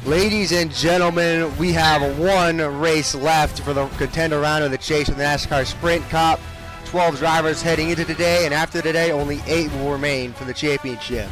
Ladies and gentlemen, we have one race left for the contender round of the Chase with the NASCAR Sprint Cup. 12 drivers heading into today, and after today, only 8 will remain for the championship.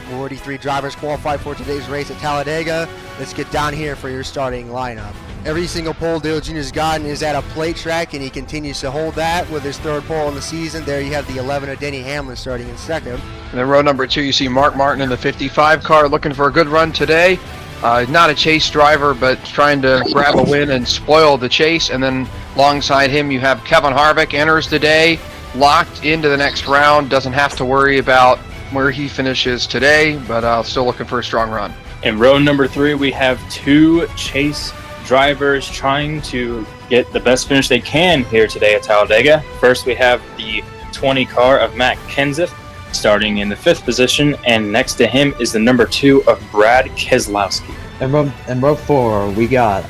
43 drivers qualified for today's race at Talladega. Let's get down here for your starting lineup. Every single pole Dale Jr. has gotten is at a plate track, and he continues to hold that with his third pole in the season. There you have the 11 of Denny Hamlin starting in second. And then row number 2, you see Mark Martin in the 55 car looking for a good run today. Not a chase driver, but trying to grab a win and spoil the chase. And then alongside him, you have Kevin Harvick, enters the day, locked into the next round, doesn't have to worry about where he finishes today, but still looking for a strong run. In row number 3, we have 2 chase drivers trying to get the best finish they can here today at Talladega. First, we have the 20 car of Matt Kenseth, starting in the 5th position, and next to him is the number 2 of Brad Keselowski. In row 4, we got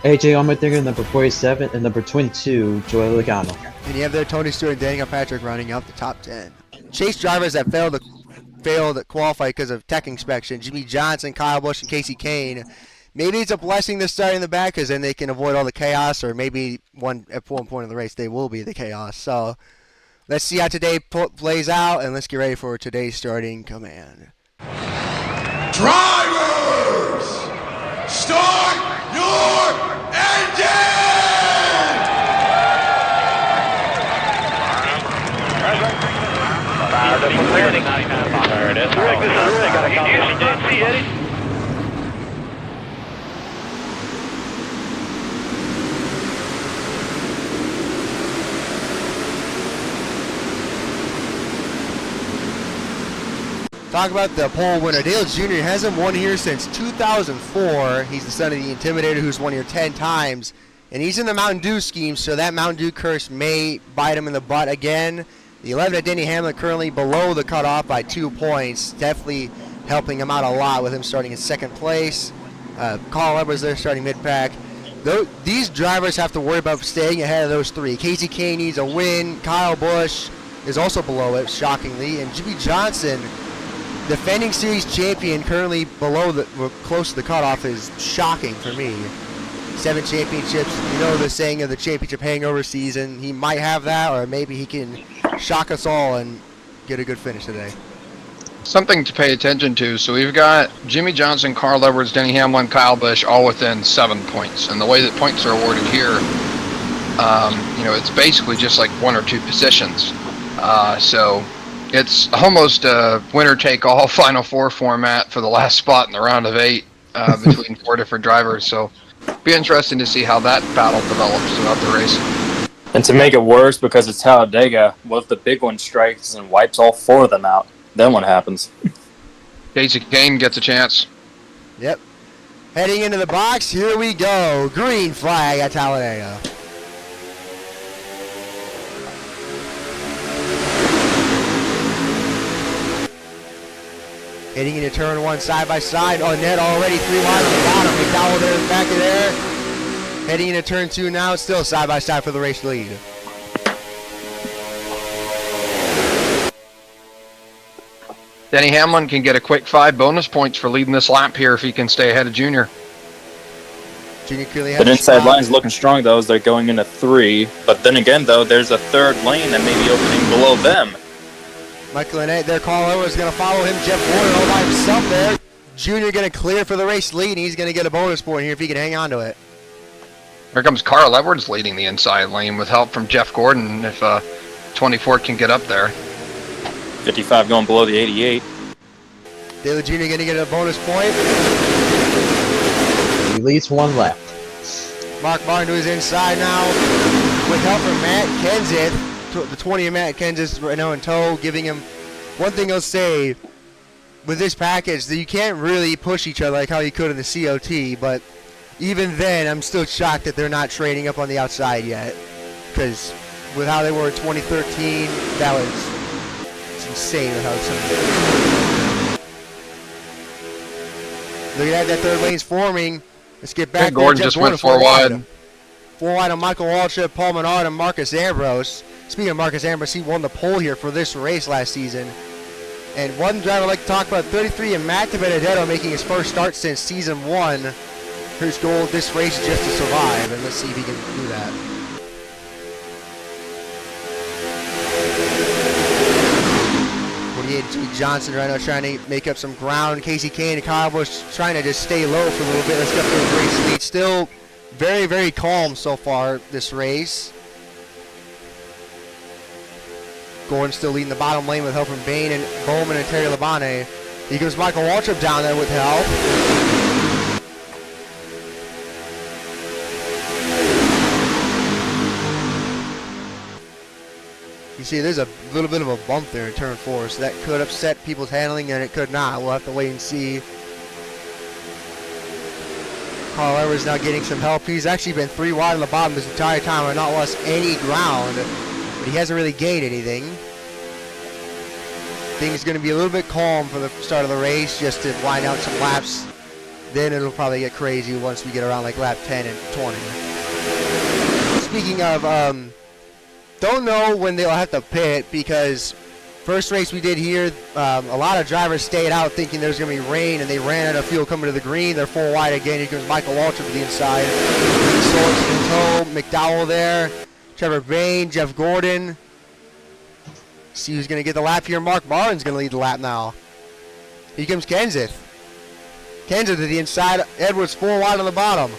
AJ Allmendinger, number 47, and number 22, Joey Logano. And you have there Tony Stewart and Daniel Patrick running up the top 10. Chase drivers that failed to qualify because of tech inspection: Jimmie Johnson, Kyle Busch, and Kasey Kahne. Maybe it's a blessing to start in the back because then they can avoid all the chaos, or maybe at one point in the race they will be the chaos. So let's see how today plays out, and let's get ready for today's starting command. Drivers, start your engine! There it is. They got a Eddie. Talk about the pole winner. Dale Jr. hasn't won here since 2004. He's the son of the Intimidator, who's won here 10 times. And he's in the Mountain Dew scheme, so that Mountain Dew curse may bite him in the butt again. The 11 of Denny Hamlin currently below the cutoff by 2 points. Definitely helping him out a lot with him starting in second place. Carl Edwards there starting mid-pack. These drivers have to worry about staying ahead of those 3. Kasey Kahne needs a win. Kyle Busch is also below it, shockingly. And Jimmie Johnson, defending series champion, currently close to the cutoff, is shocking for me. 7 championships. You know the saying of the championship hangover season. He might have that, or maybe he can shock us all and get a good finish today. Something to pay attention to. So we've got Jimmie Johnson, Carl Edwards, Denny Hamlin, Kyle Busch, all within 7 points. And the way that points are awarded here, it's basically just like 1 or 2 positions. So it's almost a winner-take-all Final Four format for the last spot in the round of 8 between 4 different drivers. So be interesting to see how that battle develops throughout the race. And to make it worse, because it's Talladega, what if the big one strikes and wipes all 4 of them out? Then what happens? Kasey Kahne gets a chance. Yep. Heading into the box, here we go. Green flag at Talladega. Heading into turn 1 side by side. Oh, net already 3 wide on the bottom. McDowell there, back of there. Heading into turn 2 now. It's still side by side for the race lead. Denny Hamlin can get a quick 5 bonus points for leading this lap here if he can stay ahead of Junior. Junior clearly has But inside line's looking strong, though, as they're going into 3. But then again, though, there's a 3rd lane that may be opening below them. Michael Annette there. Carl Edwards is going to follow him. Jeff Gordon all by himself there. Junior going to clear for the race lead, and he's going to get a bonus point here if he can hang on to it. Here comes Carl Edwards leading the inside lane with help from Jeff Gordon if 24 can get up there. 55 going below the 88. Dale Jr. going to get a bonus point. He leads 1 lap. Mark Martin to his inside now with help from Matt Kenseth. The 20 of Matt Kenseth right now in tow, giving him one thing I'll say with this package, that you can't really push each other like how you could in the COT, but even then I'm still shocked that they're not trading up on the outside yet, because with how they were in 2013, it's insane with how it's Look at that 3rd lane's forming. Let's get back there. Gordon just went 4 wide. 4 wide on Michael Waltrip, Paul Menard, and Marcus Ambrose. Speaking of Marcus Ambrose, he won the pole here for this race last season. And one driver I'd like to talk about, 33, and Matt Benedetto making his first start since season 1. His goal this race is just to survive, and let's see if he can do that. Jimmie Johnson right now trying to make up some ground. Kasey Kahne and Kyle Busch trying to just stay low for a little bit. Let's get through the race lead. Still very, very calm so far this race. Gordon still leading the bottom lane with help from Bain and Bowman and Terry Labonte. Here goes Michael Waltrip down there with help. You see, there's a little bit of a bump there in turn 4, so that could upset people's handling, and it could not. We'll have to wait and see. Carl Edwards now getting some help. He's actually been 3 wide on the bottom this entire time and not lost any ground, but he hasn't really gained anything. Things going to be a little bit calm for the start of the race, just to wind out some laps. Then it'll probably get crazy once we get around like lap 10 and 20. Speaking of, don't know when they'll have to pit, because first race we did here, a lot of drivers stayed out thinking there was going to be rain, and they ran out of fuel coming to the green. They're 4 wide again. Here comes Michael Waltrip to the inside. Sorensen in tow, McDowell there, Trevor Bain, Jeff Gordon. See who's going to get the lap here. Mark Martin's going to lead the lap now. Here comes Kenseth. Kenseth to the inside. Edwards 4 wide on the bottom.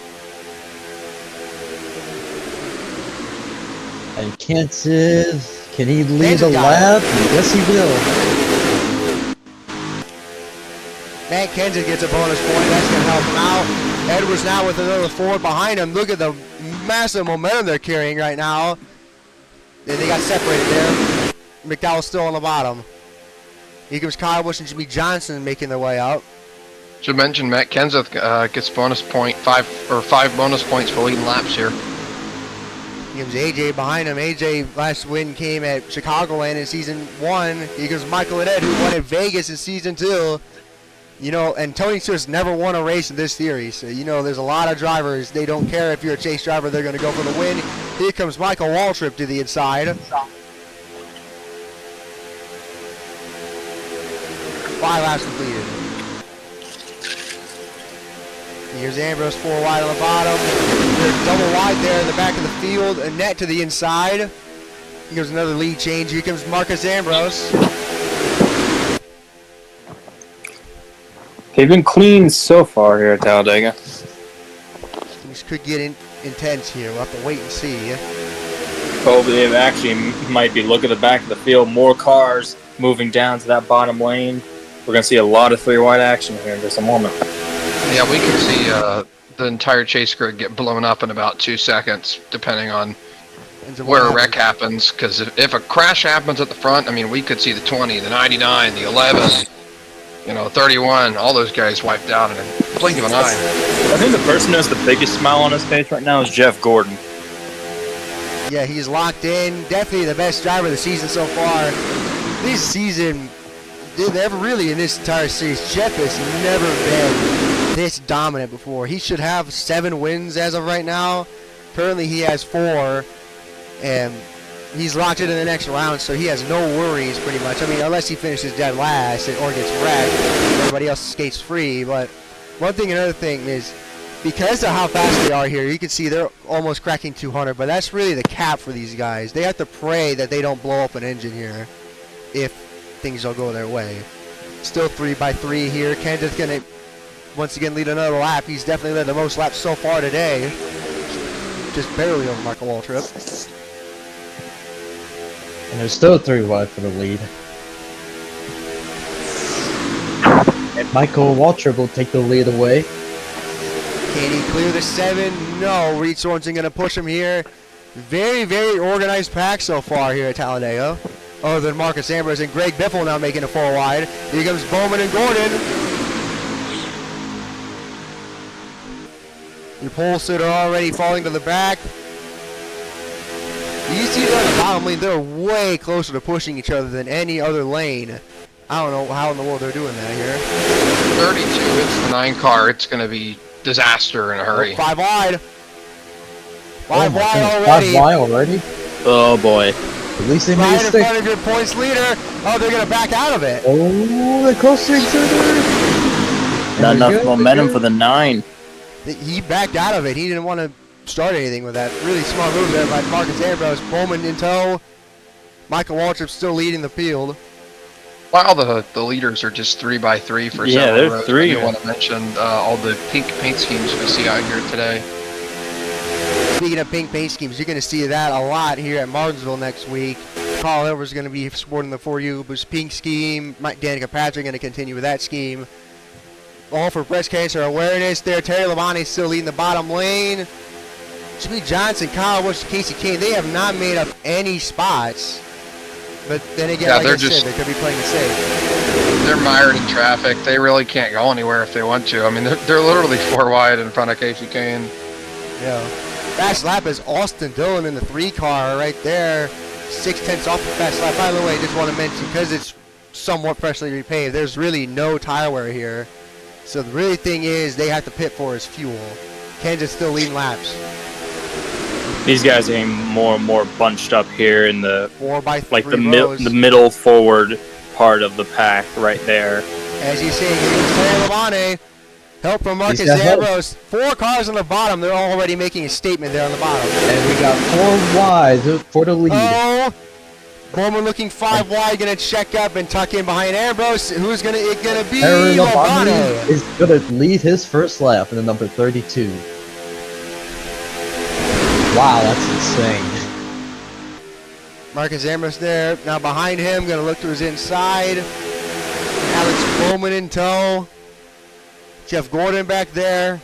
And Kenseth, can he lead the lap? Yes, he will. Matt Kenseth gets a bonus point. That's going to help him out. Edwards now with another 4 behind him. Look at the massive momentum they're carrying right now. And they got separated there. McDowell's still on the bottom. Here comes Kyle Busch and Jimmie Johnson making their way out. Should mention Matt Kenseth gets bonus point 5 bonus points for leading laps here. Here comes AJ behind him. AJ last win came at Chicagoland in season 1. Here comes Michael Annett, who won at Vegas in season 2. You know, and Tony Stewart's never won a race in this series. So, you know, there's a lot of drivers. They don't care if you're a chase driver. They're going to go for the win. Here comes Michael Waltrip to the inside. 5 laps completed. Here's Ambrose 4 wide on the bottom. They're double wide there in the back of the field. Annett to the inside. Here goes another lead change. Here comes Marcus Ambrose. They've been clean so far here at Talladega. Things could get intense here. We'll have to wait and see. Oh, they actually might be. Look at the back of the field. More cars moving down to that bottom lane. We're going to see a lot of 3 wide action here in just a moment. Yeah, we could see the entire chase grid get blown up in about 2 seconds, depending on where a wreck happens. Because if a crash happens at the front, I mean, we could see the 20, the 99, the 11, you know, 31, all those guys wiped out in a blink of an eye. I think the person who has the biggest smile on his face right now is Jeff Gordon. Yeah, he's locked in. Definitely the best driver of the season so far. This season, never really in this entire series, Jeff has never been this dominant before. He should have 7 wins as of right now. Currently he has 4, and he's locked into the next round, so he has no worries pretty much. I mean, unless he finishes dead last or gets wrecked, everybody else skates free. But one thing, another thing is, because of how fast they are here, you can see they're almost cracking 200, but that's really the cap for these guys. They have to pray that they don't blow up an engine here if things don't go their way. Still 3 by 3 here. Kenseth's going to once again lead another lap. He's definitely led the most laps so far today. Just barely over Michael Waltrip. And there's still 3 wide for the lead. And Michael Waltrip will take the lead away. Can he clear the 7? No. Reed Sorensen going to push him here. Very, very organized pack so far here at Talladega. Other than Marcus Ambrose and Greg Biffle now making a 4 wide. Here comes Bowman and Gordon. Your pole sitter already falling to the back. You see that on the bottom lane, they're way closer to pushing each other than any other lane. I don't know how in the world they're doing that here. 32, it's the 9 car. It's going to be disaster in a hurry. 5 wide. 5 wide goodness, already. 5 wide already? Oh boy. At least they made Right it in stick. front of your points leader. Oh, they're going to back out of it. Oh, they're close to each other. Not enough Good, momentum good. for the 9. He backed out of it. He didn't want to start anything with that. Really smart move there by Marcus Ambrose. Bowman in tow. Michael Waltrip still leading the field. Wow, the leaders are just 3x3 for Yeah, several they're rows. three. I do want to mention all the pink paint schemes we see out here today. Speaking of pink paint schemes, you're going to see that a lot here at Martinsville next week. Carl Edwards is going to be sporting the 4U Busch pink scheme. Danica Patrick going to continue with that scheme. All for breast cancer awareness there. Terry Labonte still leading the bottom lane. Jimmie Johnson, Kyle Busch, Kasey Kahne, they have not made up any spots. But then again, Yeah, like they're I said, just- they could be playing it safe. They're mired in traffic. They really can't go anywhere if they want to. I mean, they're literally 4 wide in front of Kasey Kahne. Yeah. Fast lap is Austin Dillon in the 3 car right there. 6/10 off the fast lap. By the way, just want to mention, because it's somewhat freshly repaved, there's really no tire wear here. So the really thing is they have to pit for his fuel. Kenseth still leading laps. These guys are getting more and more bunched up here in the 4x3 like the rows. the middle forward part of the pack right there. As you see, here's Terry Labonte. Help from Marcus He's got help. Ambrose. 4 cars on the bottom. They're already making a statement there on the bottom. And we got 4 wide for the lead. Oh, Bowman looking 5 wide, gonna check up and tuck in behind Ambrose. Who's gonna be? Aaron Labonte. Labonte is gonna lead his first lap in the number 32. Wow, that's insane. Marcus Ambrose there. Now behind him, gonna look to his inside. Alex Bowman in tow. Jeff Gordon back there.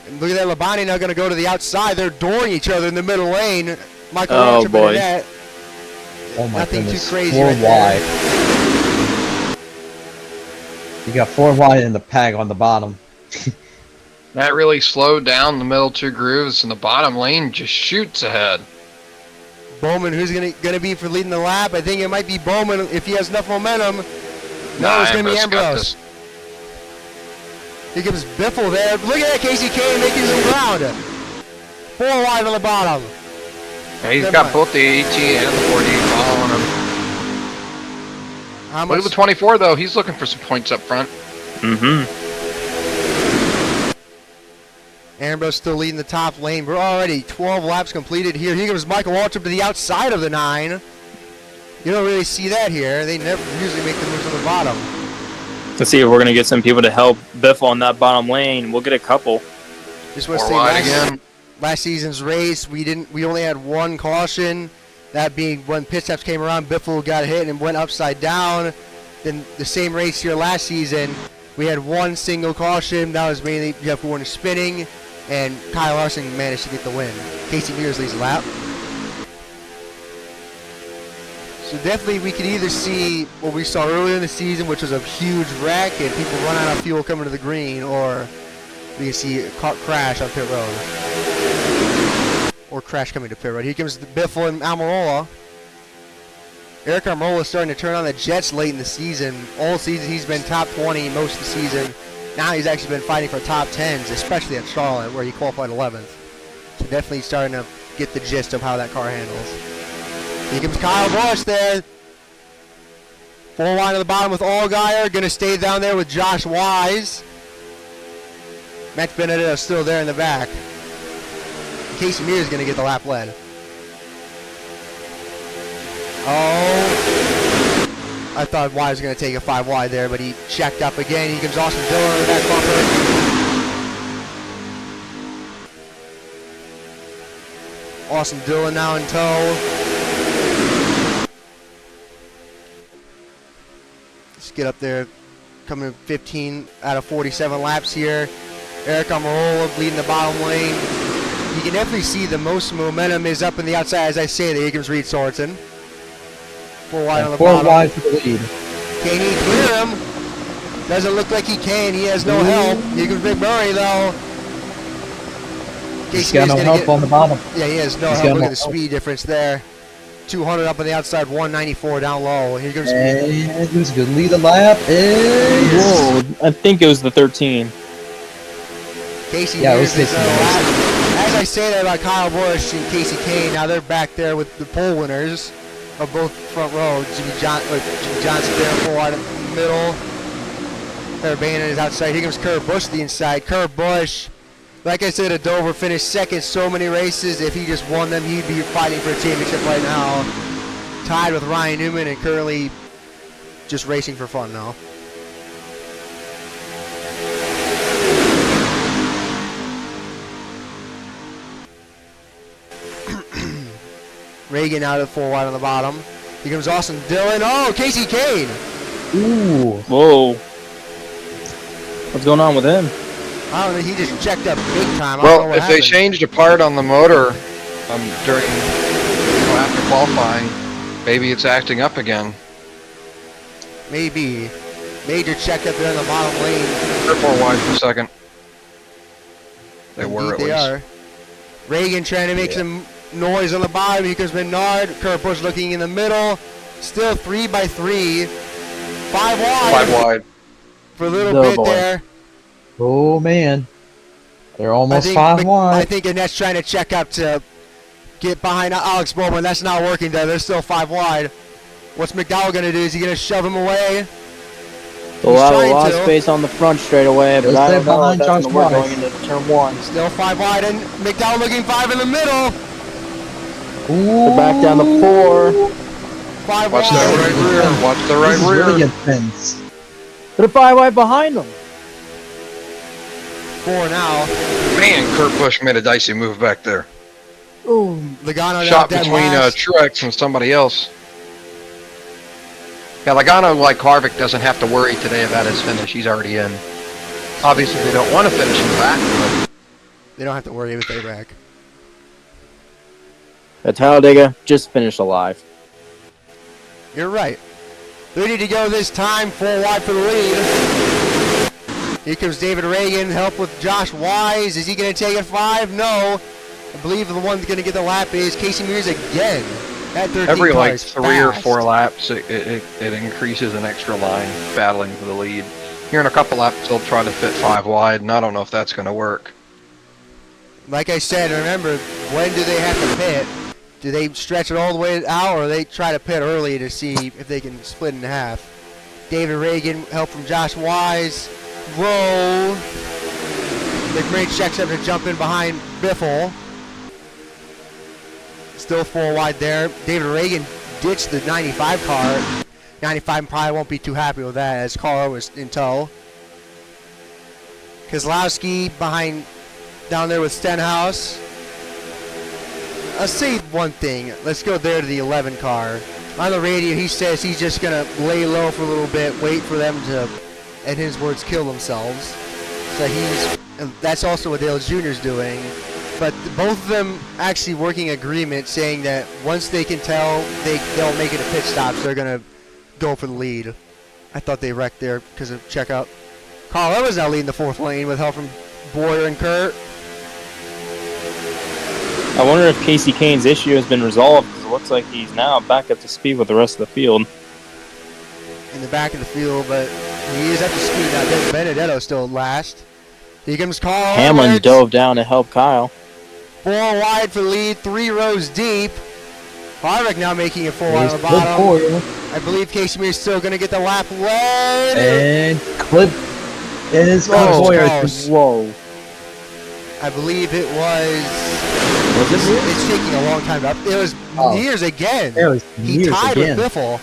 And look at that, Labonte now gonna go to the outside. They're dooring each other in the middle lane. Michael Oh, Waltrip boy. in that. Oh my Nothing goodness. too crazy 4 right there. wide. You got 4 wide in the pack on the bottom. That really slowed down the middle 2 grooves, and the bottom lane just shoots ahead. Bowman, who's gonna be for leading the lap? I think it might be Bowman if he has enough momentum. No, it's gonna be got Ambrose. this. Here comes Biffle there. Look at that, Kasey Kahne making some ground. 4 wide on the bottom. Yeah, he's Come got on. both the 18 and the 40 following him. How Look much? at the 24 though. He's looking for some points up front. Mm-hmm. Ambrose still leading the top lane. We're already 12 laps completed here. Here comes Michael Waltrip to the outside of the 9. You don't really see that here. They never usually make the moves on the bottom. Let's see if we're gonna get some people to help Biffle on that bottom lane. We'll get a couple. Just want to 4 say wide again. last season's race, we only had 1 caution. That being when pit stops came around, Biffle got hit and went upside down. Then the same race here last season, we had 1 single caution. That was mainly Jeff Gordon spinning, and Kyle Larson managed to get the win. Casey Mears leads the lap. So definitely we could either see what we saw earlier in the season, which was a huge wreck and people run out of fuel coming to the green, or we can see a car crash on pit road. Or crash coming to pit road. Here comes the Biffle and Almirola. Eric Almirola is starting to turn on the jets late in the season. All season he's been top 20 most of the season. Now he's actually been fighting for top 10s, especially at Charlotte where he qualified 11th. So definitely starting to get the gist of how that car handles. Here comes Kyle Busch there. 4 wide on the bottom with Allgaier. Going to stay down there with Josh Wise. Max Benedetto still there in the back. Casey Mears is going to get the lap lead. Oh. I thought Wise was going to take a 5 wide there, but he checked up again. Here comes Austin Dillon on the back bumper. Austin Dillon now in tow. Let's get up there. Coming 15 out of 47 laps here. Eric Almirola leading the bottom lane. You can definitely see the most momentum is up in the outside. As I say, here comes Reed Sorensen. 4 wide on the 4 bottom. wide for the lead. Can he clear him? Doesn't look like he can. He has no help. Here comes McMurray though. He's Casey got no Mears gonna help on the bottom. Yeah, he has no He's help. got Look no at the help. speed difference there. 200 up on the outside, 194 down low. Here comes. And who's gonna lead the lap is... Whoa, I think it was the 13. Casey Yeah, it Mears was is Casey lap. As I say that about Kyle Busch and Kasey Kahne, now they're back there with the pole winners. of both front row. Jimmie Johnson there, 4 wide in the middle. Bannon is outside. Here comes Kurt Busch to the inside. Kurt Busch, like I said, at Dover, finished second so many races. If he just won them, he'd be fighting for a championship right now. Tied with Ryan Newman and currently just racing for fun now. Reagan out at 4 wide on the bottom. Here comes Austin Dillon. Oh, Kasey Kahne. Ooh. Whoa. What's going on with him? I don't know. He just checked up big time. I don't know Well, what if they happened. changed a part on the motor during after qualifying, maybe it's acting up again. Maybe. Major check up there in the bottom lane. They're 4 wide for a second. They were at Indeed least. they are. Reagan trying to make some noise on the bottom. Here comes Menard. Kurt Busch looking in the middle. Still 3 by 3. 5 wide. 5 wide. For a little No bit boy. there. Oh man, they're almost I 5 wide. think Annette's trying to check up to get behind Alex Bowman. That's not working though. They're still 5 wide. What's McDowell going to do? Is he going to shove him away? They'll have a trying lot of to. space on the front straightaway, but They'll I stay don't know if behind that's Josh going to work Wise. going into turn 1. Still 5 wide, and McDowell looking 5 in the middle. They're back down to 4. 5 Watch wide. the right rear. Watch the right This is rear. really intense. They're 5 wide behind them. 4 now. Man, Kurt Busch made a dicey move back there. Ooh. Logano Shot dead between last. Truex and somebody else. Yeah, Logano, like Harvick, doesn't have to worry today about his finish. He's already in. Obviously, they don't want to finish in the back, but They don't have to worry with their back. At Talladega, just finished alive. You're right. 30 to go this time. 4 wide for the lead. Here comes David Reagan. Help with Josh Wise. Is he going to take it 5? No. I believe the one going to get the lap is Casey Mears again. That 13 every car like is 3 or fast. 4 laps, it increases an extra line battling for the lead. Here in a couple laps, they'll try to fit 5 wide, and I don't know if that's going to work. Like I said, remember, when do they have to pit? Do they stretch it all the way out, or they try to pit early to see if they can split in half? David Reagan, help from Josh Wise. Whoa. McMurray checks up to jump in behind Biffle. Still 4 wide there. David Reagan ditched the 95 car. 95 probably won't be too happy with that, as Carl was in tow. Keselowski behind down there with Stenhouse. I'll say one thing. Let's go there to the 11 car. On the radio, he says he's just going to lay low for a little bit, wait for them to, in his words, kill themselves. So that's also what Dale Jr.'s doing. But both of them actually working agreement saying that once they can tell they'll make it a pit stop, so they're going to go for the lead. I thought they wrecked there because of checkout. Carl Evans now leading the 4th lane with help from Boyer and Kurt. I wonder if Kasey Kahne's issue has been resolved, because it looks like he's now back up to speed with the rest of the field. In the back of the field, but he is up to speed now. Dennis Benedetto still last. Here comes Carl Hamlin Edwards. dove down to help Kyle. 4 wide for the lead, 3 rows deep. Harvick now making it 4 wide on the There's bottom. Boyer. I believe Casey Mears still going to get the lap led. And Clip is Oh, Boyer. close. Whoa. I believe it was. Was it Mears? It's taking a long time up. It was Oh. Mears again. It was He Mears tied again. with Biffle.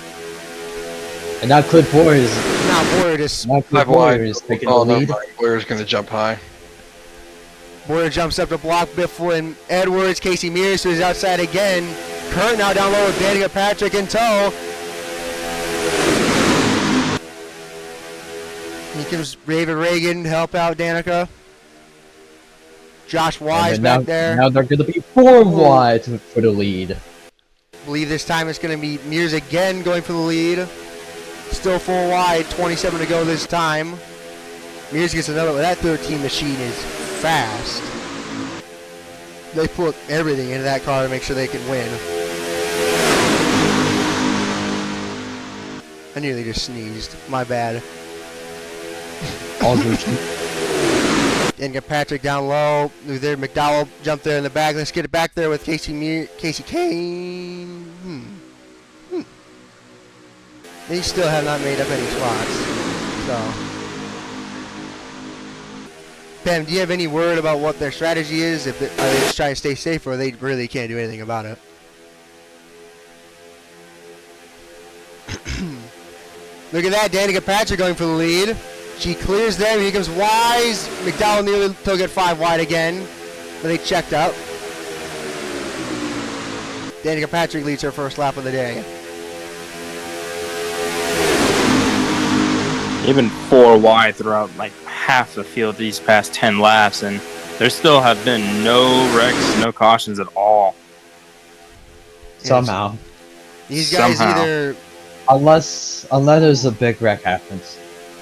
And now Clip Boyer is Now Boyer just 5 Boyer wide. is taking Oh, the lead. no, Boyer's going to jump high. Boyer jumps up to block Biffle and Edwards. Casey Mears, who is outside again. Kurt now down low with Danica Patrick in tow. Here comes David Reagan to help out Danica. Josh Wise And back now, there. now they're going to be 4 wide for the lead. Believe this time it's going to be Mears again going for the lead. Still 4 wide, 27 to go this time. Mears gets another one. That 13 machine is fast. They put everything into that car to make sure they can win. I nearly just sneezed. My bad. All good. And get Patrick down low. There, McDowell jumped there in the back. Let's get it back there with Kasey Kahne. They still have not made up any spots. So, Pam, do you have any word about what their strategy is? If are they just trying to stay safe, or they really can't do anything about it? Look at that, Danica Patrick going for the lead. She clears them. Here comes Wise. McDowell nearly took it 5 wide again, but they checked up. Danica Patrick leads her first lap of the day. Even 4 wide throughout like half the field these past 10 laps, and there still have been no wrecks, no cautions at all. Somehow. These guys Somehow. either... Unless there's a big wreck happens.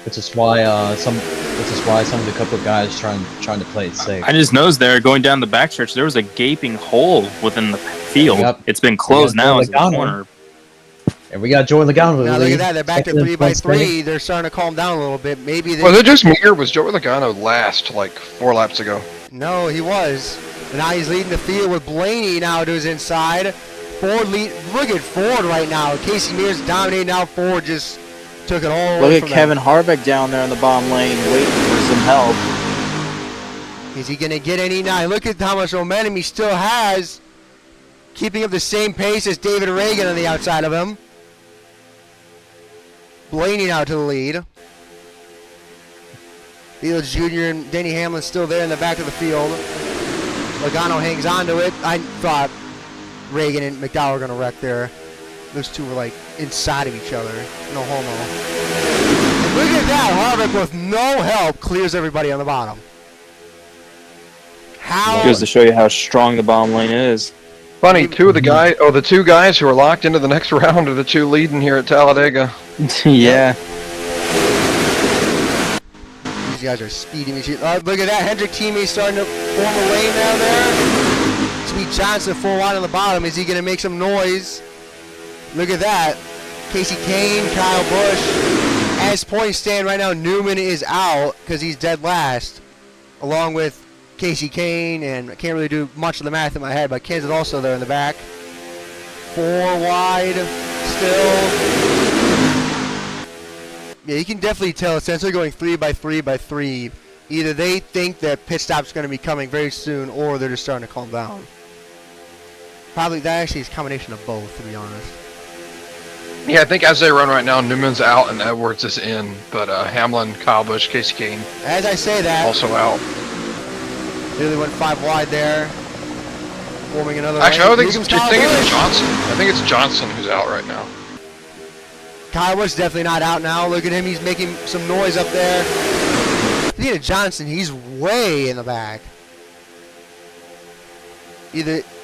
Which is why some of the couple guys trying to play it safe. I just noticed there, going down the backstretch, there was a gaping hole within the field. Yep. It's been closed now as a Logano. corner. And we got Joey Logano. Now look at that, they're back to Second 3 by place 3. They're starting to calm down a little bit. Maybe they... Was it just me or was Joey Logano last like 4 laps ago? No, he was. And now he's leading the field with Blaney now to his inside. Ford lead. Look at Ford right now. Casey Mears dominating now. Ford just took it all away Look at from Kevin them. Harvick down there in the bottom lane waiting for some help. Is he going to get any now? Look at how much momentum he still has. Keeping up the same pace as David Reagan on the outside of him. Blaney now to the lead. Fields Jr. and Denny Hamlin still there in the back of the field. Logano hangs on to it. I thought Reagan and McDowell were going to wreck there. Those two were like inside of each other. No homo. And look at that. Harvick with no help clears everybody on the bottom. How? Goes to show you how strong the bottom lane is. Funny, the two guys who are locked into the next round are the 2 leading here at Talladega. Yeah. These guys are speeding. Look at that. Hendrick teammate starting to form a lane down there. Jimmie Johnson 4 wide on the bottom. Is he going to make some noise? Look at that. Kasey Kahne, Kyle Busch. As points stand right now, Newman is out because he's dead last, along with Kasey Kahne, and I can't really do much of the math in my head, but Kenseth also there in the back. 4 wide still. Yeah, you can definitely tell since they're going 3 by 3 by 3, either they think that pit stop's going to be coming very soon, or they're just starting to calm down. Probably that actually is a combination of both, to be honest. Yeah, I think as they run right now, Newman's out and Edwards is in, but Hamlin, Kyle Busch, Kasey Kahne As I say that, also out. nearly went 5 wide there. Forming another Actually, lane. I Here think comes Kyle it's Busch. Johnson. I think it's Johnson who's out right now. Kyle Busch definitely not out now. Look at him. He's making some noise up there. Speaking of Johnson, he's way in the back.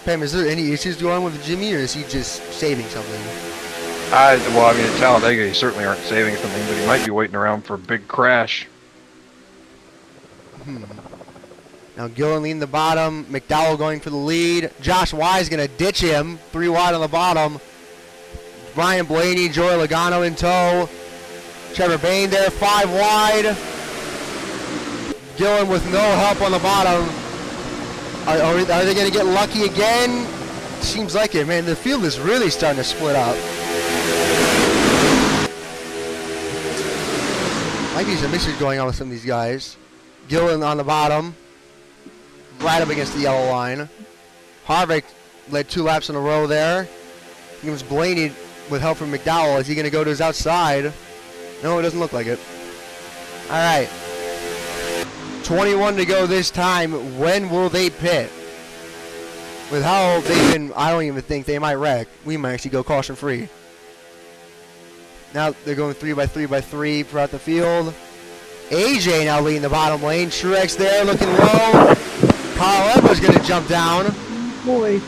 Pam, is there any issues going on with Jimmie, or is he just saving something? I mean, at Talladega, he certainly aren't saving something, but he might be waiting around for a big crash. Now Gillen leading the bottom. McDowell going for the lead. Josh Wise going to ditch him. 3 wide on the bottom. Brian Blaney, Joey Logano in tow. Trevor Bayne there, 5 wide. Gillen with no help on the bottom. Are they going to get lucky again? Seems like it, man. The field is really starting to split up. Might be some issues going on with some of these guys. Gillen on the bottom. Right up against the yellow line. Harvick led 2 laps in a row there. He was Blaney with help from McDowell. Is he going to go to his outside? No, it doesn't look like it. All right. 21 to go this time. When will they pit? With how they've been, I don't even think they might wreck. We might actually go caution free. Now they're going 3 by 3 by 3 throughout the field. AJ now leading the bottom lane. Truex there looking low. Kyle Edwards going to jump down. Boy.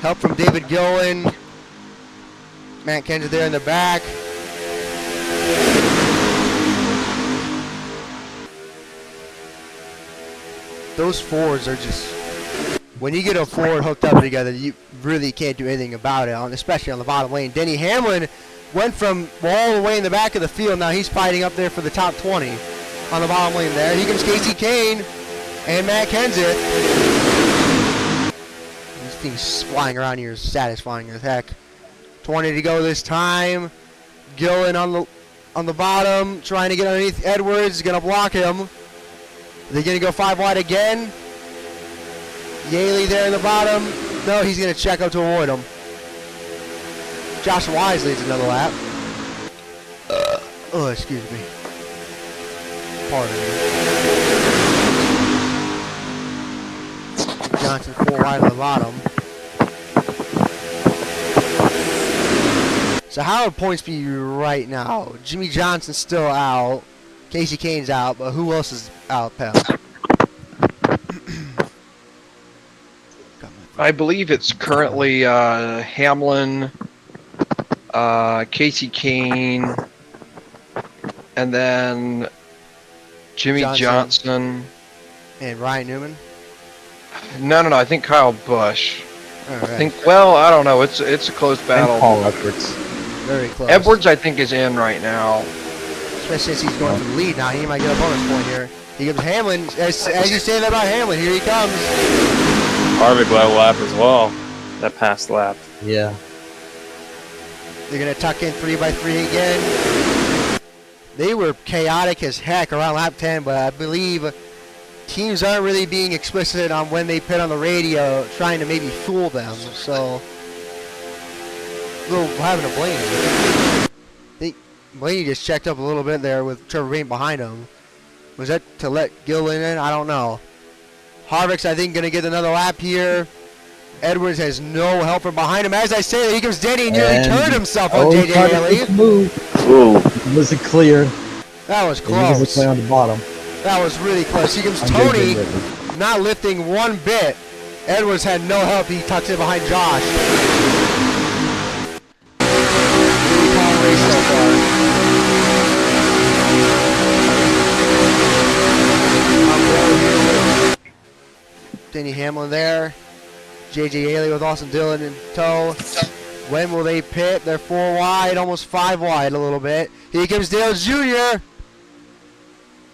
Help from David Gillen. Matt Kenseth there in the back. Those Fords are just, when you get a Ford hooked up together, you really can't do anything about it, especially on the bottom lane. Denny Hamlin went from all the way in the back of the field. Now he's fighting up there for the top 20 on the bottom lane there. Here comes Kasey Kahne and Matt Kenseth. These things flying around here is satisfying as heck. 20 to go this time. Gillen on the bottom, trying to get underneath Edwards. Is going to block him. They're going to go 5 wide again. Yaley there in the bottom. No, he's going to check up to avoid him. Josh Wise leads another lap. Oh, excuse me. Pardon me. Johnson 4 wide on the bottom. So how are points be right now? Jimmie Johnson's still out. Kasey Kahne's out, but who else is out, Pep? I believe it's currently Hamlin, Kasey Kahne, and then Jimmie Johnson. And Ryan Newman? No. I think Kyle Busch. All right. I don't know. It's a close battle. And Paul Edwards. Very close. Edwards, I think, is in right now. Especially since he's going for the lead now. He might get a bonus point here. Here comes Hamlin. As you say that about Hamlin, here he comes. Harvick led a lap as well. That past lap. Yeah. They're going to tuck in 3x3 again. They were chaotic as heck around lap 10, but I believe teams aren't really being explicit on when they pit on the radio, trying to maybe fool them. So, we're having to blame. I think Blaney just checked up a little bit there with Trevor Bayne behind him. Was that to let Gillen in? I don't know. Harvick's, I think, going to get another lap here. Edwards has no help from behind him. As I say, here comes Denny and nearly turned himself on JJ Haley. Ooh. Was it clear? That was He was close. on the bottom. That was really close. Here comes Tony, not lifting one bit. Edwards had no help. He tucks it behind Josh. Really calm race so far. Denny Hamlin there. JJ Haley with Austin Dillon in tow. When will they pit? They're 4 wide, almost 5 wide a little bit. Here comes Dale Jr.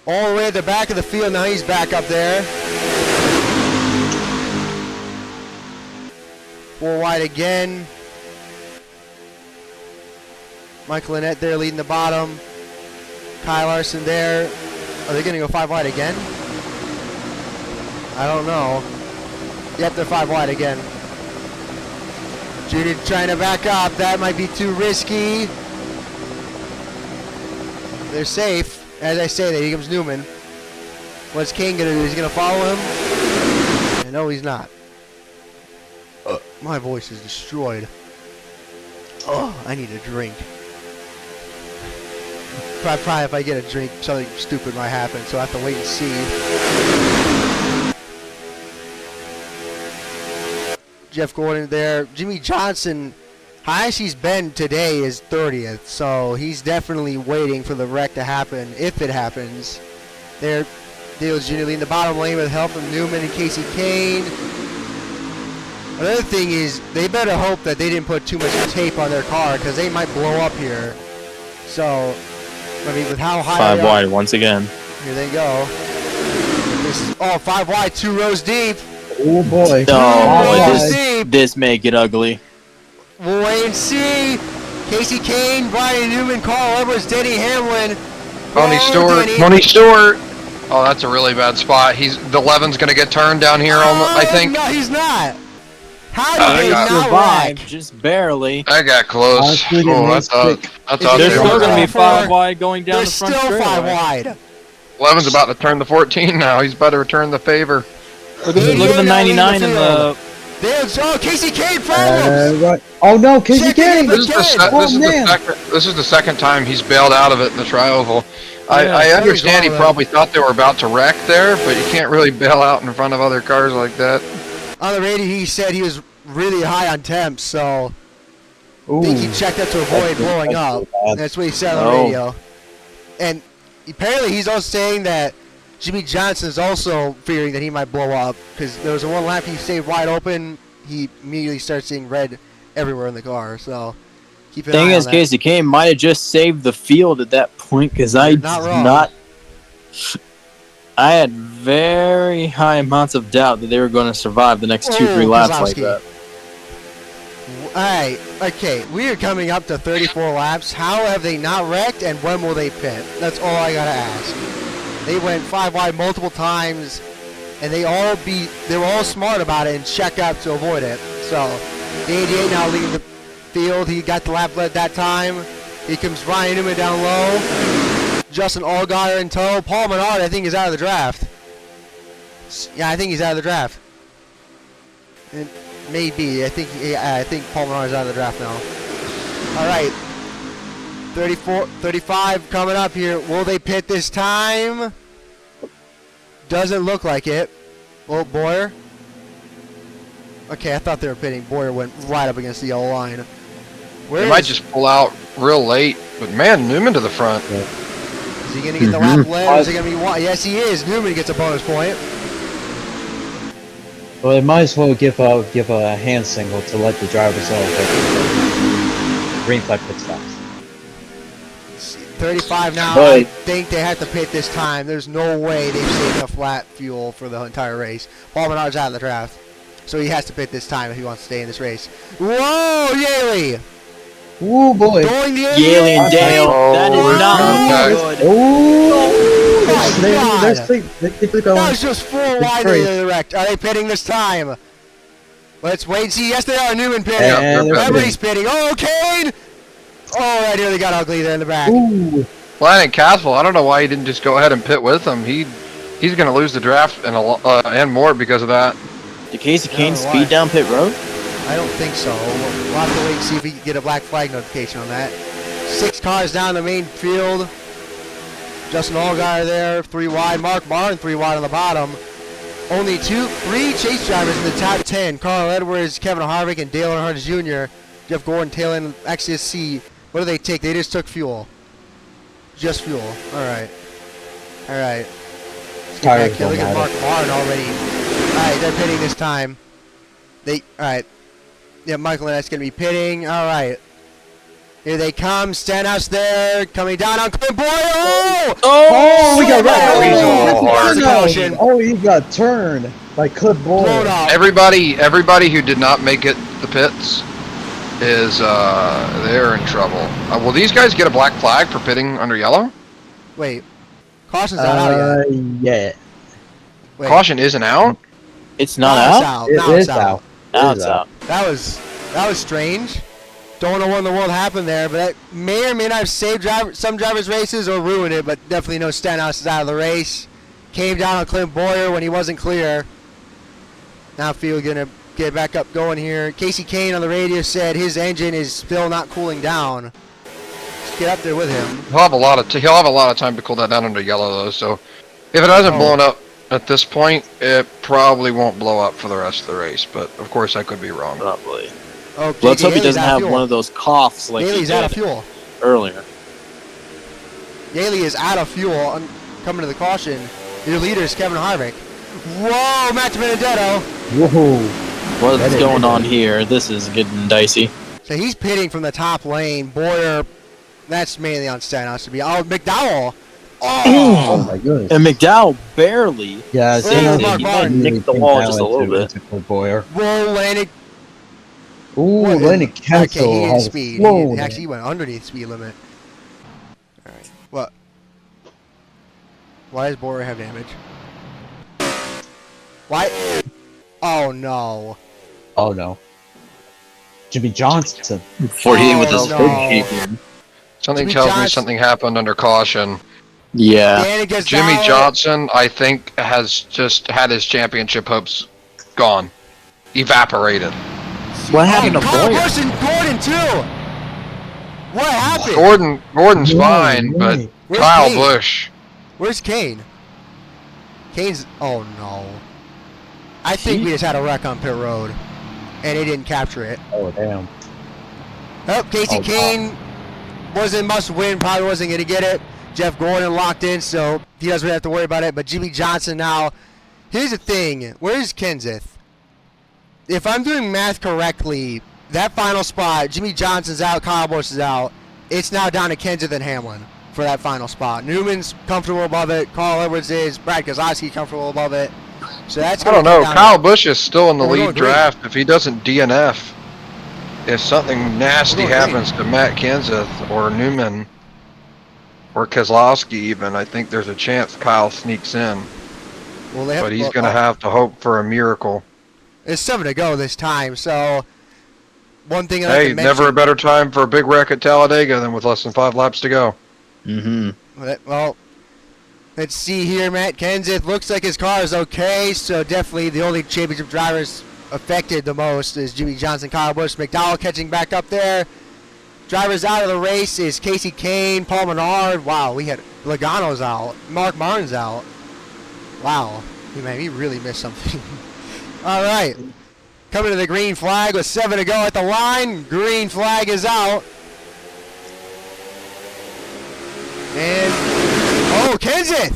All the way at the back of the field. Now he's back up there. 4 wide again. Michael Annett there leading the bottom. Kyle Larson there. Are they going to go 5 wide again? I don't know. Yep, they're 5 wide again. Junior trying to back up. That might be too risky. They're safe. As I say that, here comes Newman. What's Kane going to do? He's going to follow him? No, he's not. My voice is destroyed. Oh, I need a drink. Probably if I get a drink, something stupid might happen, so I have to wait and see. Jeff Gordon there. Jimmie Johnson, highest he's been today is 30th, so he's definitely waiting for the wreck to happen, if it happens. There, Dale Jr. leading the bottom lane with help from Newman and Kasey Kahne. Another thing is, they better hope that they didn't put too much tape on their car, because they might blow up here. So, I mean, with how high 5 they are, wide once again. here they go. This is, 5 wide, 2 rows deep. Oh boy. No, this may get ugly. We'll wait and see. Kasey Kahne, Brian Newman, Carl Edwards, Denny Hamlin. Tony Stewart. Oh, that's a really bad spot. The 11's going to get turned down here, I think. No, he's not. How did they not Survived, wreck? just barely. I got close. I thought They're they still were. going to be 5 wide going down They're the front still 5 straightaway. wide. 11's about to turn the 14 now. He's about to return the favor. Look at the 99 in the... There's Kasey Kahne followed. Right. Oh no, Kasey Check it Kahne! again. This is the second time he's bailed out of it in the tri-oval. I understand he probably thought they were about to wreck there, but you can't really bail out in front of other cars like that. On the radio, he said he was really high on temps, so I think he checked up to avoid blowing up. That's what he said on the radio. And apparently he's also saying that Jimmie Johnson is also fearing that he might blow up, because there was one lap he stayed wide open. He immediately starts seeing red everywhere in the car. So keep an eye on that. Thing is, Kasey Kahne might have just saved the field at that point, because I had very high amounts of doubt that they were going to survive the next 2-3 laps like that. Alright, Okay, we are coming up to 34 laps. How have they not wrecked, and when will they pit? That's all I gotta ask. They went 5 wide multiple times, and they were all smart about it and check out to avoid it. So, the 88 now leading the field. He got the lap led that time. Here comes Ryan Newman down low. Justin Allgaier in tow. Paul Menard, I think, is out of the draft. Yeah, I think he's out of the draft. Maybe. I think Paul Menard is out of the draft now. All right. 35 coming up here. Will they pit this time? Doesn't look like it. Well, Boyer. Okay, I thought they were pitting. Boyer went right up against the yellow line. They might just pull out real late, but man, Newman to the front. Is he going to get the lap led, or is it going to be one? Yes, he is. Newman gets a bonus point. Well, they might as well give a hand signal to let the drivers know that green flag pit stops. 35 now. But I think they have to pit this time. There's no way they've saved enough flat fuel for the entire race. Paul Menard's out of the draft, so he has to pit this time if he wants to stay in this race. Whoa, Yaley! Ooh, boy. Going the Yaley and Dale. That is not good. Oh, my God. they keep it going. That was just 4 wide to the wrecked. Are they pitting this time? Let's wait and see. Yes, they are. Newman pitting. And Everybody's pitting. Oh, Kane! Oh, right here they got ugly there in the back. Ooh. Well, I think Castle, I don't know why he didn't just go ahead and pit with them. He's going to lose the draft and more because of that. Did Kasey Kahne why. speed down pit road? I don't think so. We'll have to wait and see if we can get a black flag notification on that. 6 cars down the main field. Justin Allgaier there, 3 wide. Mark Martin, 3 wide on the bottom. Only 3 chase drivers in the top 10. Carl Edwards, Kevin Harvick, and Dale Earnhardt Jr. Jeff Gordon, Taylor, actually, let's see. What do they take? They just took fuel. Just fuel. All right. All right. Look at Mark Martin already. All right, they're pitting this time. All right. Yeah, Michael and that's going to be pitting. All right. Here they come. Stenhouse there. Coming down on Clint Boyer. Oh, we got caution. Oh, he got turned by Clint Boyer. Everybody who did not make it the pits is they're in trouble. Will these guys get a black flag for pitting under yellow? Wait. Caution's not out yet. Yeah. Wait. Caution isn't out? It's not out? Now it's out. Now it's out. That was strange. Don't know when the world happened there, but that may or may not have saved some drivers' races or ruined it, but definitely no Stenhouse is out of the race. Came down on Clint Boyer when he wasn't clear. Now field gonna get back up going here. Kasey Kahne on the radio said his engine is still not cooling down. Let's get up there with him. He'll have a lot of time to cool that down under yellow though, so if it hasn't blown up at this point, it probably won't blow up for the rest of the race, but of course I could be wrong. Probably. Oh, Let's hope he doesn't have one of those coughs like Yaley's he out of did fuel. earlier. Yaley is out of fuel. Coming to the caution. Your leader is Kevin Harvick. Whoa, Matt Benedetto. Whoa. What's going on here? This is getting dicey. So he's pitting from the top lane. Boyer, that's mainly on Stenhouse to be. Oh, McDowell. Oh my goodness. And McDowell barely. Yeah, Mark he Martin. nicked the wall just a little bit. Boyer. Whoa, landed. Ooh, Lenny Kenseth Okay, he didn't has speed. flown. Actually, he went underneath speed limit. All right. What? Why does Boyer have damage? Why? Oh no. Oh no. Jimmie Johnson. 48 with his no. big shaking. Something Jimmie tells me Johnson. something happened under caution. Yeah. Danny gets Jimmie down. Johnson, I think, has just had his championship hopes gone. Evaporated. What happened to Kyle Boyer? Busch and Gordon too. What happened? Gordon's fine, but Where's Kyle Kane? Busch. Where's Kane? Kane's. Oh no. I think we just had a wreck on pit road, and he didn't capture it. Oh damn. Oh, Kasey Kahne wasn't must win. Probably wasn't going to get it. Jeff Gordon locked in, so he doesn't really have to worry about it. But Jimmie Johnson now. Here's the thing. Where's Kenseth? If I'm doing math correctly, that final spot, Jimmie Johnson's out, Kyle Busch is out. It's now down to Kenseth and Hamlin for that final spot. Newman's comfortable above it. Carl Edwards is. Brad Keselowski comfortable above it. So that's. I don't know. Kyle Busch is still in the lead draft if he doesn't DNF. if something nasty We're going happens to Matt Kenseth or Newman or Keselowski even, I think there's a chance Kyle sneaks in. Well, they have, But he's going to have to hope for a miracle. It's 7 to go this time, so one thing I like Hey, to mention, never a better time for a big wreck at Talladega than with less than 5 laps to go. well, let's see here. Matt Kenseth looks like his car is okay, so definitely the only championship drivers affected the most is Jimmie Johnson, Kyle Busch, McDowell catching back up there. Drivers out of the race is Kasey Kahne, Paul Menard. Wow, we had Logano's out, Mark Martin's out. Wow, man, he really missed something. All right, coming to the green flag with 7 to go at the line. Green flag is out. And, oh, Kenseth!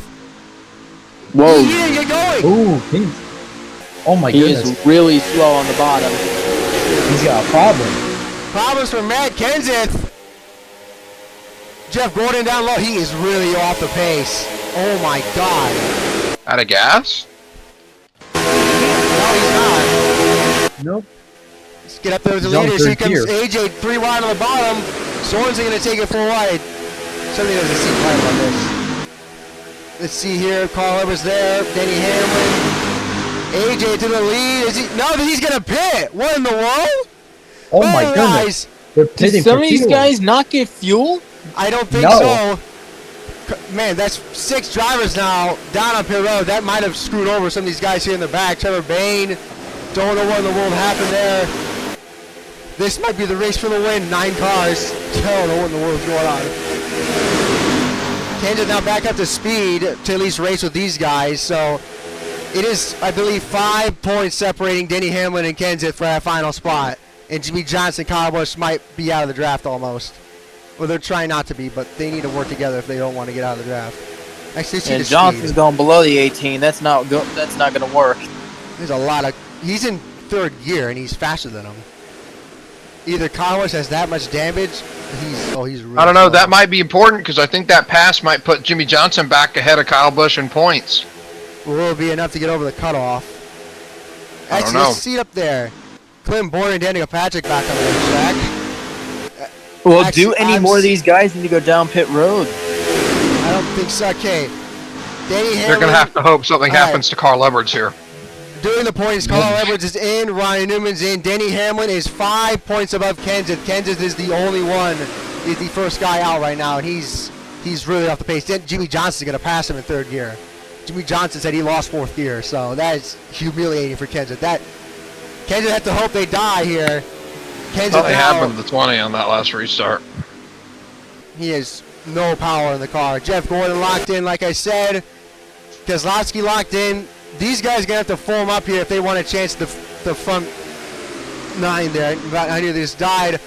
Whoa. He didn't get going! Ooh, oh my He goodness. is really slow on the bottom. He's got a problem. Problems for Matt Kenseth. Jeff Gordon down low. He is really off the pace. Oh my God. Out of gas? No, he's not. Nope. Let's get up there with the He's on leaders. Here third comes gear. AJ 3 wide on the bottom. Sorensen going to take it 4 wide. Somebody doesn't see quite on this. Let's see here. Carl Edwards there. Denny Hamlin. AJ to the lead. Is he? No, he's going to pit. What in the world? Oh my goodness. They're pitting Did some for of these fuel. guys not get fuel? I don't think No. so. Man, that's 6 drivers now down on pit road. That might have screwed over some of these guys here in the back. Trevor Bayne, don't know what in the world happened there. This might be the race for the win. 9 cars. Don't know what in the world's going on. Kenseth now back up to speed to at least race with these guys. So it is, I believe, 5 points separating Denny Hamlin and Kenseth for that final spot. And Jimmie Johnson, Kyle Busch might be out of the draft almost. Well, they're trying not to be, but they need to work together if they don't want to get out of the draft. Actually, see And the Johnson's speed. going below the 18. That's not going to work. There's a lot of. He's in 3rd gear and he's faster than him. Either Kyle Busch has that much damage. He's really I don't know. slow. That might be important because I think that pass might put Jimmie Johnson back ahead of Kyle Busch in points. Will it be enough to get over the cutoff? I don't Actually, know. let's see it up there. Clem Bourne and Daniel Patrick back on the racetrack. Well, Actually, do any more of these guys need to go down pit road? I don't think so. Okay. Danny Hamlin. They're going to have to hope something All right. happens to Carl Edwards here. Doing the points, Carl Edwards is in, Ryan Newman's in, Denny Hamlin is 5 points above Kenseth. Kenseth is the only one, he's the first guy out right now, and he's really off the pace. Then Jimmie Johnson's going to pass him in 3rd gear. Jimmie Johnson said he lost 4th gear, so that is humiliating for Kenseth. Kenseth had to hope they die here. Kenseth Something now, happened to the 20 on that last restart. he has no power in the car. Jeff Gordon locked in, like I said. Keselowski locked in. These guys are going to have to form up here if they want a chance at the front 9 there. I knew they just died.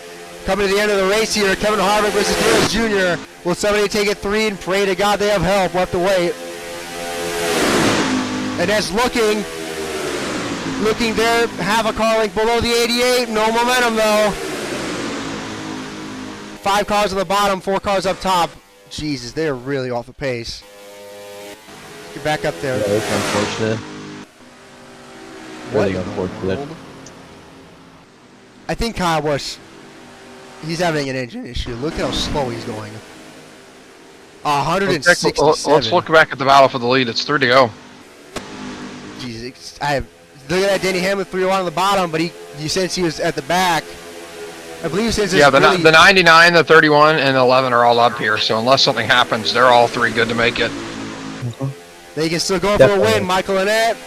Coming to the end of the race here, Kevin Harvick versus Truex Jr. Will somebody take it 3 and pray to God they have help? We'll have to wait. And that's looking there, half a car length below the 88. No momentum though. 5 cars on the bottom, 4 cars up top. Jesus, they're really off the pace. Get back up there. Yeah, it's unfortunate. What Really in the unfortunate. world? I think Kyle Busch, he's having an engine issue. Look how slow he's going. 167. Let's look back at the battle for the lead. It's 3 to go. Jesus, look at that Denny Hamlin 3-1 on the bottom, but you since he was at the back. I believe since Yeah, it's really, the 99, the 31, and the 11 are all up here. So unless something happens, they're all 3 good to make it. they can still go for Definitely. a win. Michael Annette.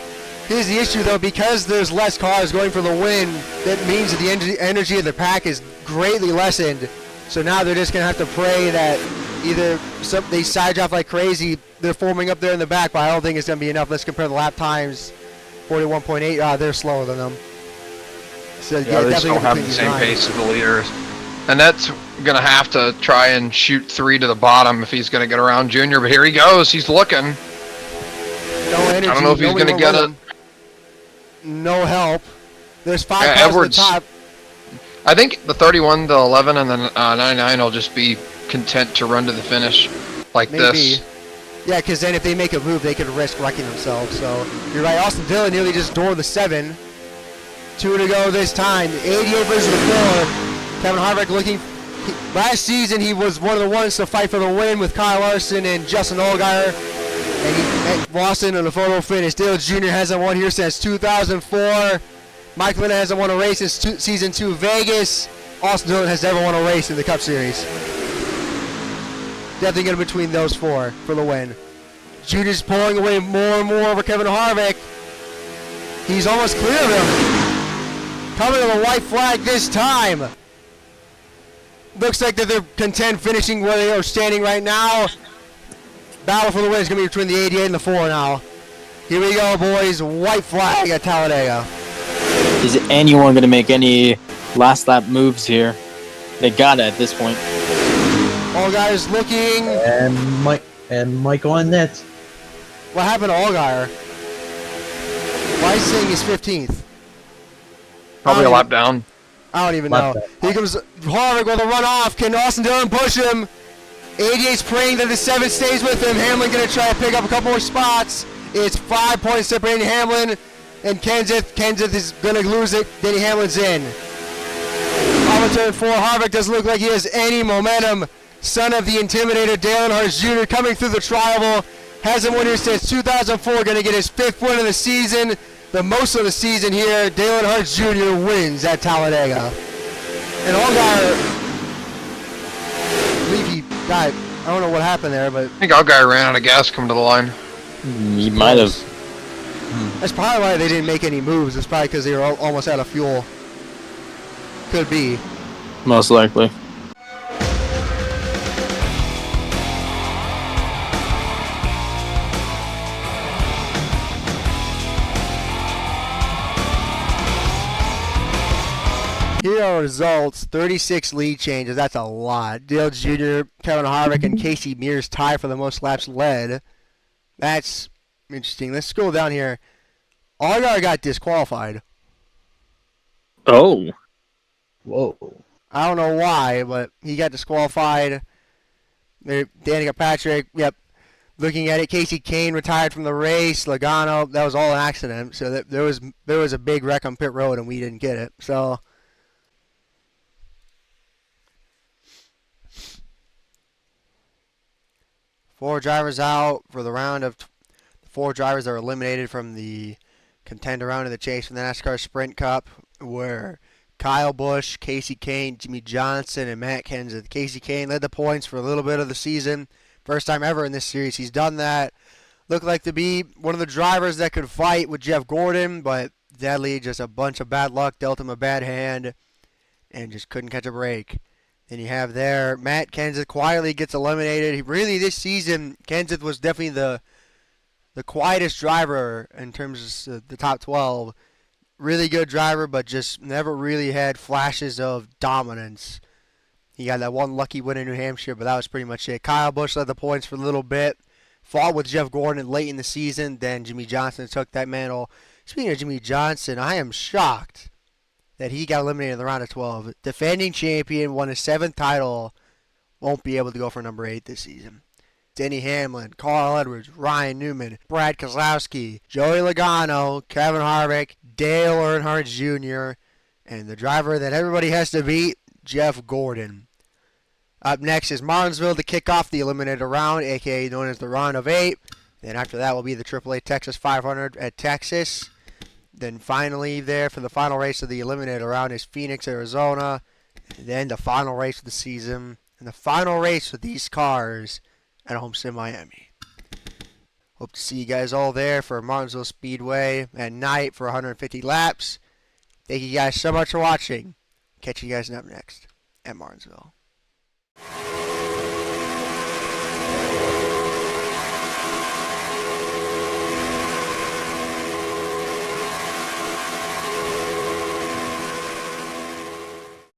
Here's the issue though, because there's less cars going for the win, that means that the energy of the pack is greatly lessened. So now they're just gonna have to pray that either they side drive like crazy, they're forming up there in the back, but I don't think it's gonna be enough. Let's compare the lap times. 41.8. They're slower than them. So Yeah, they just definitely don't have between the these same nine. pace as the leaders. And that's going to have to try and shoot 3 to the bottom if he's going to get around Junior. But here he goes. He's looking. No energy. I don't know if he's nobody going to get it. momentum, No help. There's 5 Yeah, cars Edwards- at the top. I think the 31, the 11, and the 99 will just be content to run to the finish like Maybe. this. Yeah, because then if they make a move, they could risk wrecking themselves. So you're right. Austin Dillon nearly just doored the 7. 2 to go this time. 88 versus the 4. Kevin Harvick last season he was one of the ones to fight for the win with Kyle Larson and Justin Allgaier. And he lost in the photo finish. Dale Jr. hasn't won here since 2004. Mike Lennon hasn't won a race since season 2 Vegas. Austin Dillon has never won a race in the Cup Series. Definitely going to be between those four for the win. Jr.'s pulling away more and more over Kevin Harvick. He's almost clear of him. Coming to the white flag this time. Looks like that they're content finishing where they are standing right now. Battle for the win is going to be between the 88 and the 4 now. Here we go, boys. White flag at Talladega. Is anyone going to make any last lap moves here? They got it at this point. All guys looking. And Mike on net. What happened to Allgaier? Why is he saying he's 15th? Probably a lap down. I don't even know. Here comes Harvick with a runoff. Can Austin Dillon push him? 88's praying that the 7 stays with him. Hamlin going to try to pick up a couple more spots. It's 5 points separating Hamlin and Kenseth. Kenseth is going to lose it. Denny Hamlin's in. On turn 4, Harvick doesn't look like he has any momentum. Son of the Intimidator, Dale Earnhardt Jr. coming through the tribal. Hasn't won here since 2004. Going to get his 5th win of the season. The most of the season here. Dale Earnhardt Jr. wins at Talladega. And Allgaier, I believe he died. I don't know what happened there, but I think Allgaier ran out of gas coming to the line. He might have. That's probably why they didn't make any moves. It's probably because they were almost out of fuel. Could be. Most likely. Here are results. 36 lead changes. That's a lot. Dale Jr., Kevin Harvick, and Casey Mears tie for the most laps led. That's interesting. Let's scroll down here. Allgaier got disqualified. Oh. Whoa. I don't know why, but he got disqualified. Danica Patrick, yep. Looking at it, Kasey Kahne retired from the race. Logano, that was all an accident. So there was a big wreck on pit road, and we didn't get it. So 4 drivers out for the round of 4 drivers that were eliminated from the contender round of the chase from the NASCAR Sprint Cup were Kyle Busch, Kasey Kahne, Jimmie Johnson, and Matt Kenseth. Kasey Kahne led the points for a little bit of the season. First time ever in this series he's done that. Looked like to be one of the drivers that could fight with Jeff Gordon, but deadly, just a bunch of bad luck, dealt him a bad hand, and just couldn't catch a break. Then you have there Matt Kenseth quietly gets eliminated. Really, this season, Kenseth was definitely the quietest driver in terms of the top 12. Really good driver, but just never really had flashes of dominance. He got that one lucky win in New Hampshire, but that was pretty much it. Kyle Busch led the points for a little bit. Fought with Jeff Gordon late in the season. Then Jimmie Johnson took that mantle. Speaking of Jimmie Johnson, I am shocked that he got eliminated in the round of 12. Defending champion, won his 7th title, won't be able to go for number 8 this season. Denny Hamlin, Carl Edwards, Ryan Newman, Brad Keselowski, Joey Logano, Kevin Harvick, Dale Earnhardt Jr., and the driver that everybody has to beat, Jeff Gordon. Up next is Martinsville to kick off the eliminator round, aka known as the round of 8. Then after that will be the AAA Texas 500 at Texas. Then finally there for the final race of the eliminator round is Phoenix, Arizona. And then the final race of the season. And the final race with these cars at Homestead, Miami. Hope to see you guys all there for Martinsville Speedway at night for 150 laps. Thank you guys so much for watching. Catch you guys up next at Martinsville.